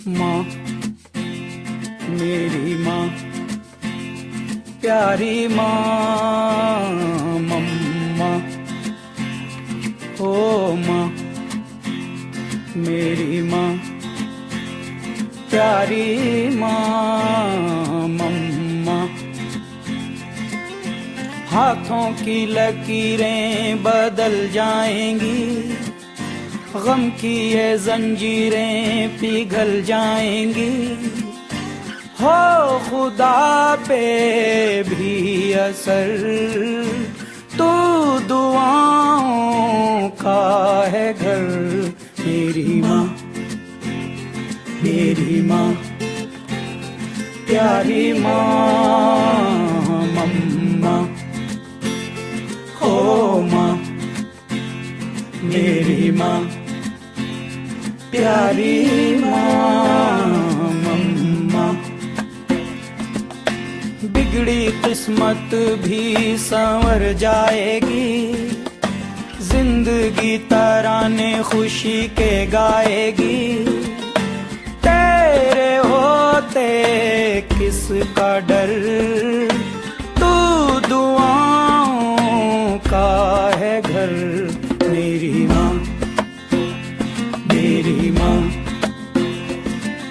माँ, मेरी माँ, प्यारी माँ, मम्मा। ओ माँ, मेरी माँ, प्यारी माँ, मम्मा। हाथों की लकीरें बदल जाएंगी, गम की ये जंजीरें पिघल जाएंगी। हो खुदा पे भी असर, तू दुआओं का है घर। मेरी माँ, मेरी माँ, प्यारी माँ, मम्मा। ओ माँ, मेरी माँ, प्यारी माँ, मम्मा। बिगड़ी किस्मत भी संवर जाएगी, जिंदगी तराने खुशी के गाएगी। तेरे होते किसका डर, तू दुआओं का है घर। मेरी माँ, मेरी माँ,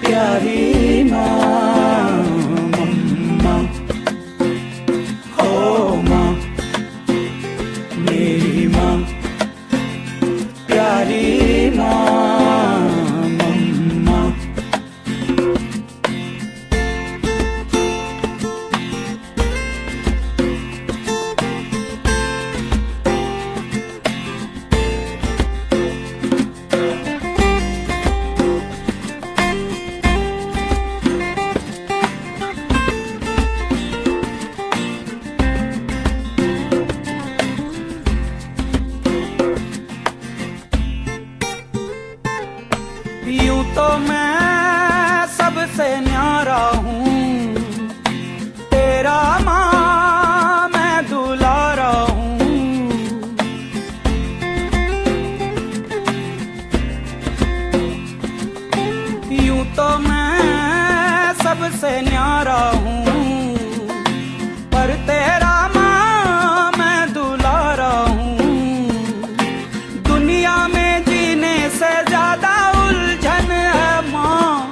प्यारी माँ, मम्मा। ओ माँ, मेरी माँ, प्यारी माँ, मम्मा। यूं तो मैं सबसे न्यारा हूँ, तेरा माँ मैं दुलारा हूँ। यूं तो मैं सबसे न्यारा हूँ, पर तेरा माँ मैं दुलारा हूँ। दुनिया में जीने से ज्यादा उलझन है माँ,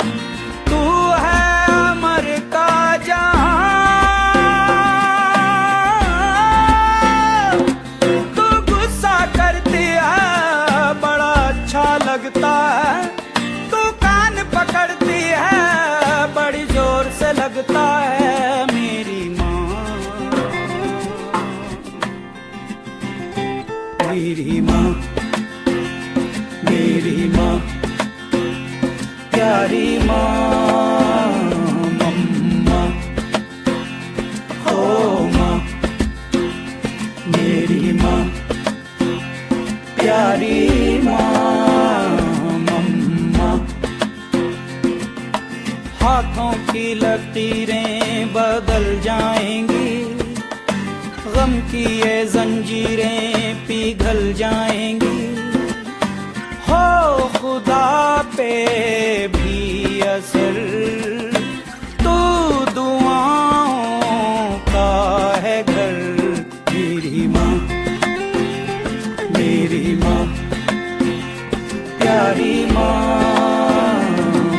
तू है अमर का जहां। तू गुस्सा करती है बड़ा अच्छा लगता है, तू कान पकड़ती है बड़ी जोर से लगता है। मेरी माँ, मेरी माँ, मेरी माँ, प्यारी माँ, मम्मा। ओ माँ, मेरी माँ, प्यारी माँ, मम्मा। हाथों की लकीरें बदल जाएंगी, गम की ये जंजीरें पिघल जाएंगी। हो खुदा पे भी असर, तू दुआओं का है घर। मेरी माँ, मेरी माँ, प्यारी माँ,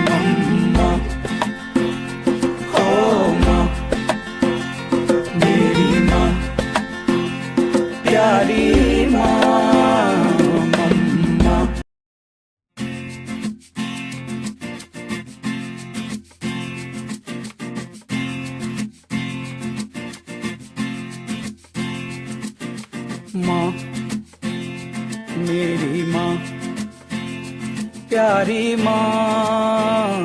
मम्मा। ओ माँ, मेरी माँ, प्यारी माँ, मम्मा। माँ, मेरी माँ, प्यारी माँ,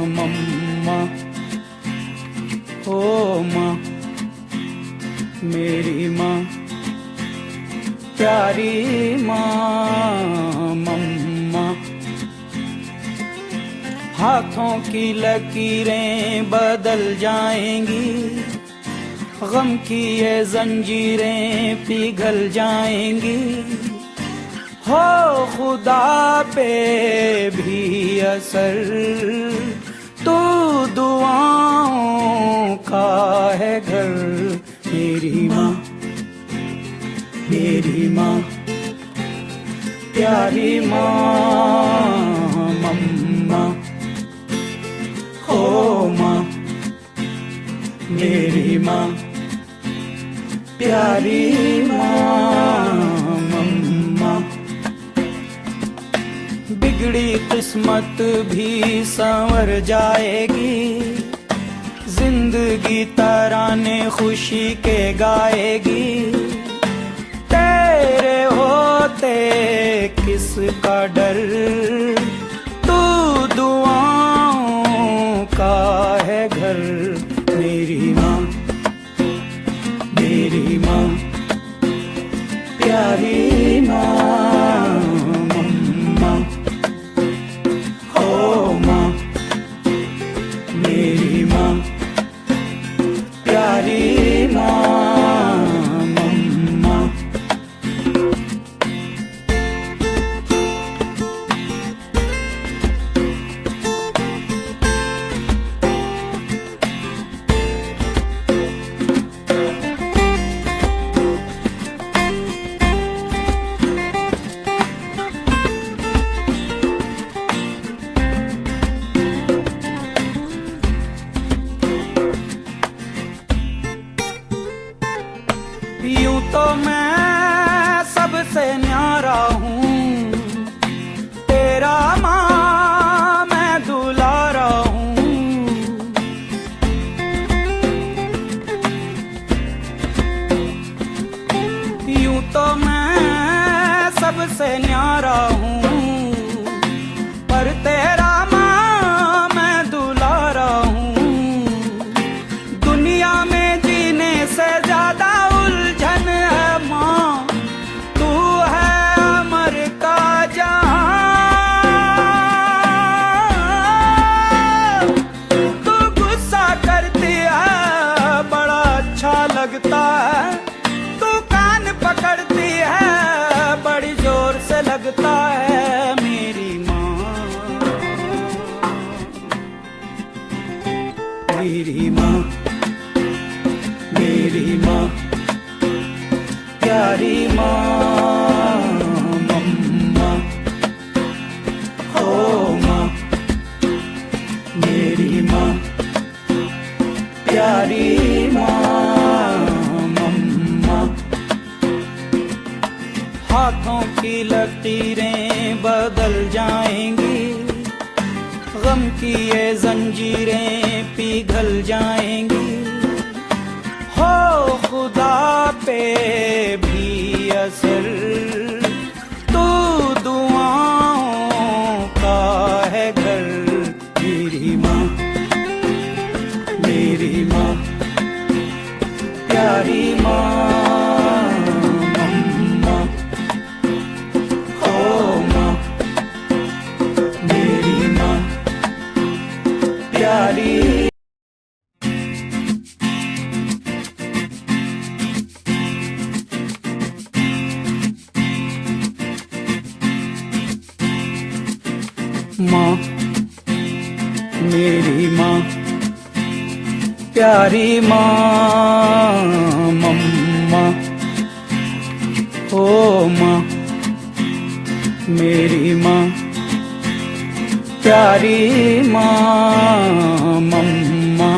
मम्मा। ओ माँ, मेरी माँ, प्यारी माँ, मम्मा। हाथों की लकीरें बदल जाएंगी, गम की ये जंजीरें पिघल जाएंगी। हो खुदा पे भी असर, तू दुआओं का है घर। मेरी माँ, मेरी माँ, प्यारी माँ, मम्मा हो माँ, मेरी माँ, प्यारी माँ, मम्मा। बिगड़ी किस्मत भी संवर जाएगी, जिंदगी तराने खुशी के गाएगी। तेरे होते किसका डर, तू दुआओं का है घर। मेरी माँ, मेरी माँ, प्यारी माँ, मम्मा हो माँ, मेरी माँ, प्यारी माँ, मम्मा। यूं तो मैं सबसे न्यारा हूँ, तेरा माँ मैं दुलारा हूँ। यूं तो मैं सबसे न्यारा हूँ, पर तेरा माँ मैं दुलारा हूँ। दुनिया में जीने से ज्यादा उलझन है माँ, तू है अमर का जहां। तू गुस्सा करती है बड़ा अच्छा लगता है, तू कान पकड़ती है बड़ी जोर से लगता है। मेरी माँ, मेरी माँ, मेरी माँ, प्यारी माँ, मम्मा हो माँ, मेरी माँ, प्यारी माँ, मम्मा। हाथों की लकीरें बदल जाएंगी, गम की ये जंजीरें पिघल जाएंगी। हो खुदा पे भी असर, तू दुआओं का है घर। मेरी माँ, मेरी माँ, प्यारी माँ, मम्मा हो माँ, मेरी माँ, प्यारी। माँ, मेरी माँ, प्यारी माँ, मम्मा ओ माँ, मेरी माँ, प्यारी माँ, मम्मा।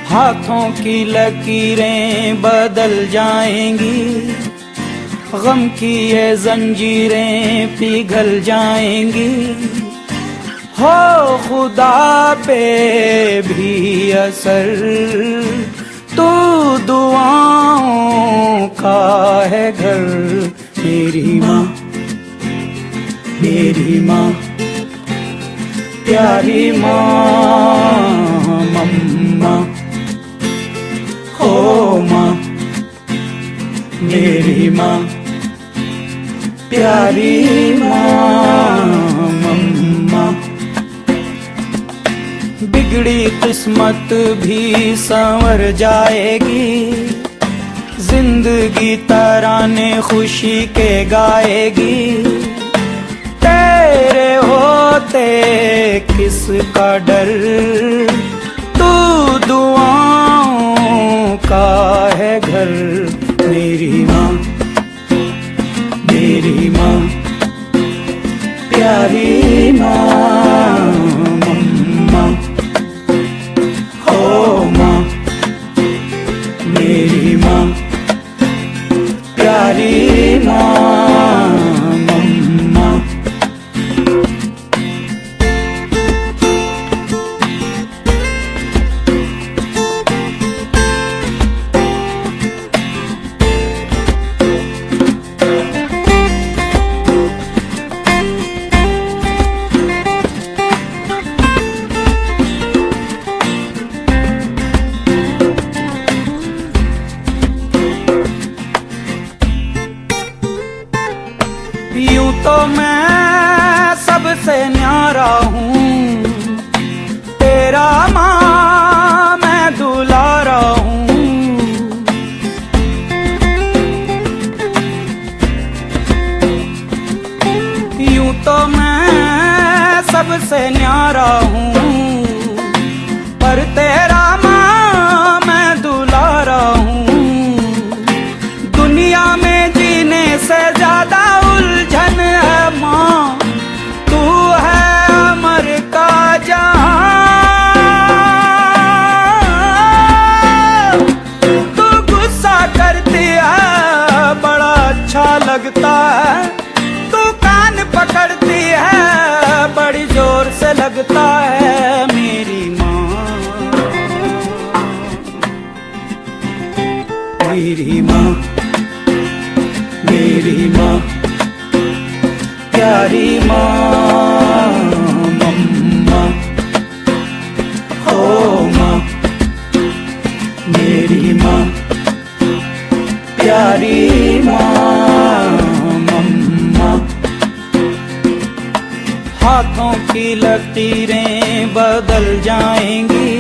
हाथों की लकीरें बदल जाएंगी, गम की ये जंजीरें पिघल जाएंगी। हो खुदा पे भी असर, तू दुआओं का है घर। मेरी माँ, मेरी माँ, प्यारी माँ, मम्मा हो माँ, मेरी माँ, प्यारी माँ, मम्मा। बिगड़ी किस्मत भी संवर जाएगी, जिंदगी तराने खुशी के गाएगी। तेरे होते होते किसका डर, तू दुआओं का है घर। मेरी माँ, मेरी माँ, प्यारी माँ, मम्मा, हो माँ, मेरी माँ, प्यारी माँ, मम्मा। यूं तो मैं सबसे न्यारा हूँ, तेरा माँ मैं दुलारा हूँ। यूं तो मैं सबसे न्यारा हूँ, पर तेरा माँ मैं दुलारा हूँ। दुनिया में जीने से ज्यादा उलझन है माँ, तू है अमर का जहां। तू गुस्सा करती है बड़ा अच्छा लगता है, तू कान पकड़ती है बड़ी जोर से लगता है। मेरी माँ, मेरी माँ, मेरी माँ, प्यारी माँ, मम्मा, हो माँ, मेरी माँ, प्यारी माँ, मम्मा। हाथों की लकीरें बदल जाएंगी,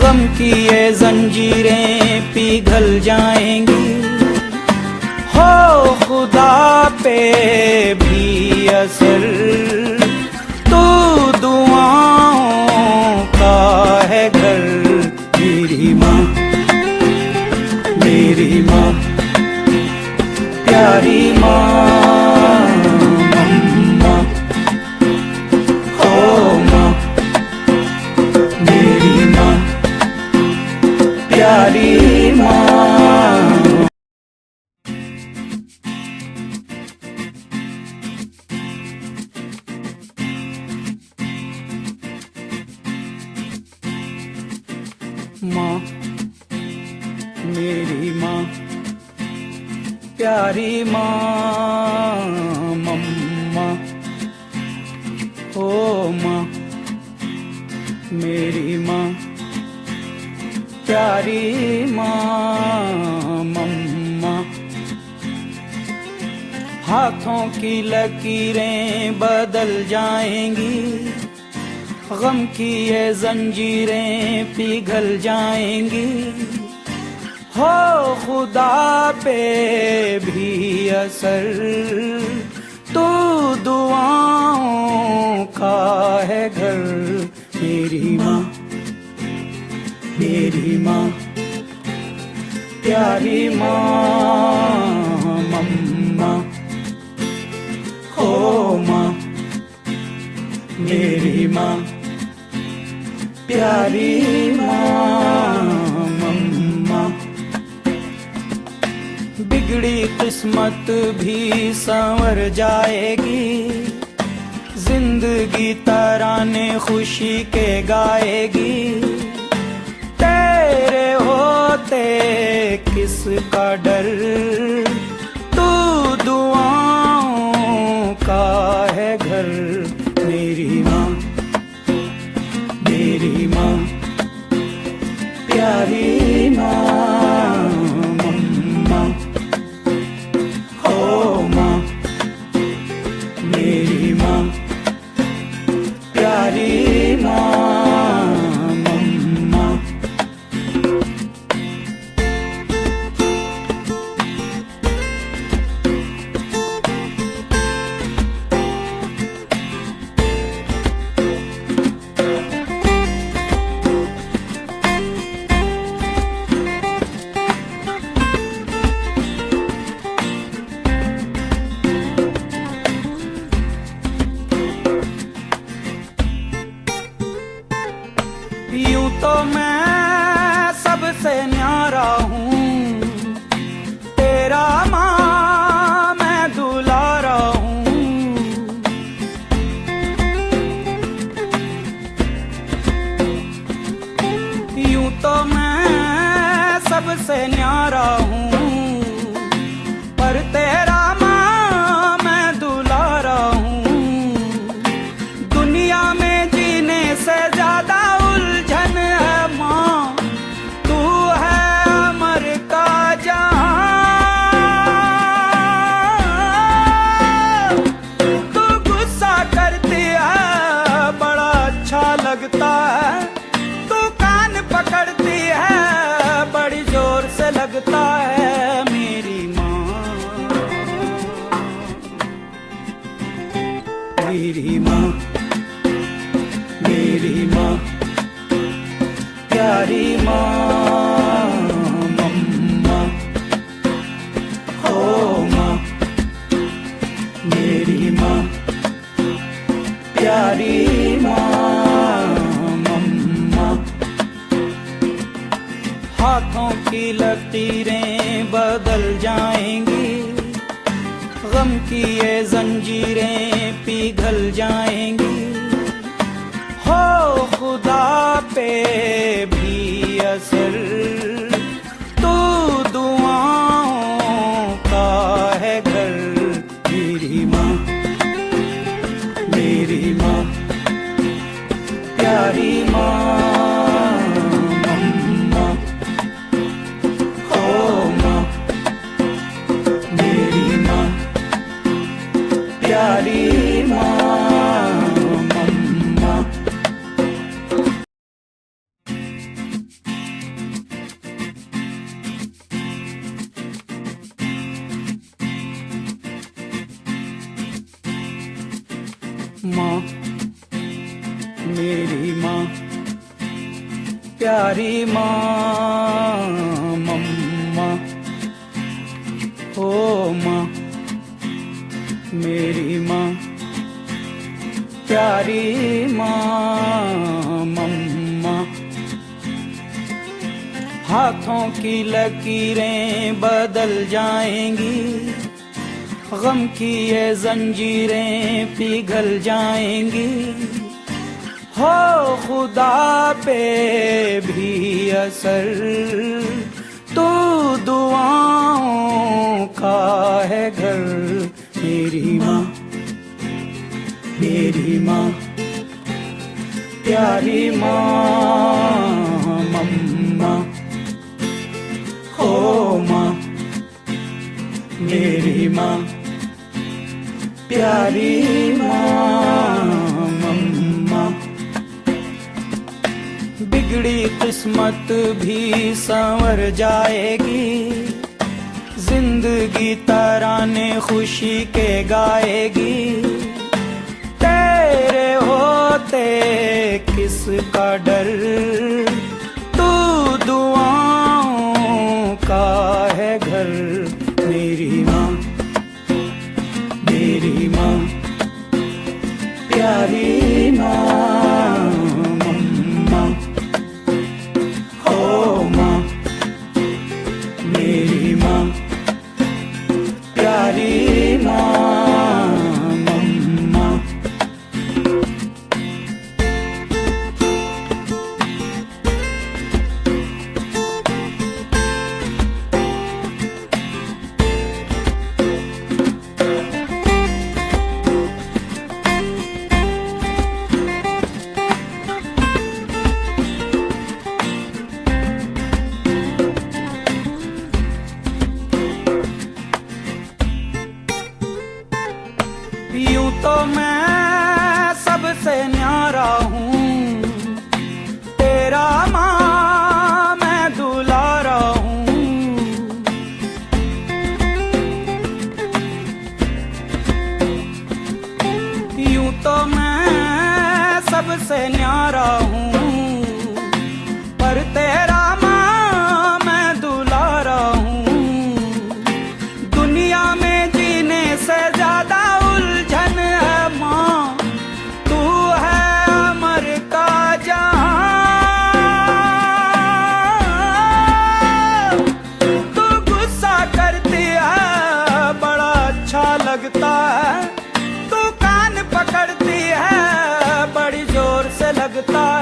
गम की ये जंजीरें पिघल जाएंगी। हो खुदा पे भी असर, तू दुआओं का है घर। मेरी माँ, मेरी माँ, प्यारी माँ, मम्मा, हो माँ, मेरी माँ, प्यारी माँ। माँ, मेरी माँ, प्यारी माँ, मम्मा, ओ माँ, मेरी माँ, प्यारी माँ, मम्मा। हाथों की लकीरें बदल जाएंगी, गम की ये जंजीरें पिघल जाएंगी। हो खुदा पे भी असर, तू दुआओं का है घर। मेरी माँ, मेरी माँ, प्यारी माँ, मम्मा, हो माँ, मेरी माँ, प्यारी माँ, मम्मा। बिगड़ी किस्मत भी संवर जाएगी, जिंदगी तराने खुशी के गाएगी। तेरे होते किसका डर, तू दुआओं का है घर। मेरी माँ, मेरी माँ, प्यारी माँ, मम्मा, हो माँ, मेरी माँ, प्यारी माँ, मम्मा। मैं सबसे न्यारा हूँ, तेरा माँ मैं दुलारा हूँ। यूं तो मैं सबसे न्यारा हूँ, पर तेरा माँ मैं दुलारा हूँ। दुनिया में जीने से ज्यादा उलझन है माँ, तू है अमर का जहां। तू गुस्सा करती है बड़ा अच्छा लगता है, तू कान पकड़ती है बड़ी जोर से लगता है मेरी माँ। मेरी माँ, मेरी माँ, प्यारी माँ, मम्मा, ओ माँ, मेरी माँ, प्यारी माँ, मम्मा। हाथों की लकीरें बदल जाएंगी, गम की ये जंजीरें पिघल जाएंगी। हो खुदा पे भी असर, तू दुआओं का है घर। मेरी माँ, मेरी माँ, प्यारी माँ, मम्मा, ओ माँ, मेरी माँ, प्यारी माँ, मम्मा। माँ, मेरी माँ, प्यारी माँ, मम्मा, ओ माँ, मेरी माँ, प्यारी माँ, मम्मा। हाथों की लकीरें बदल जाएंगी, गम की ये जंजीरें पिघल जाएंगी। हो खुदा पे भी असर, तू दुआओं का है घर। मेरी माँ, मेरी माँ, प्यारी माँ, मम्मा, ओ माँ, मेरी माँ, प्यारी माँ, मम्मा। बिगड़ी किस्मत भी संवर जाएगी, जिंदगी तराने खुशी के गाएगी। तेरे होते किसका डर, तू दुआओं का है घर। मेरी माँ, मेरी माँ, प्यारी माँ, मम्मा, ओ माँ, मेरी माँ, प्यारी माँ, मम्मा। लगता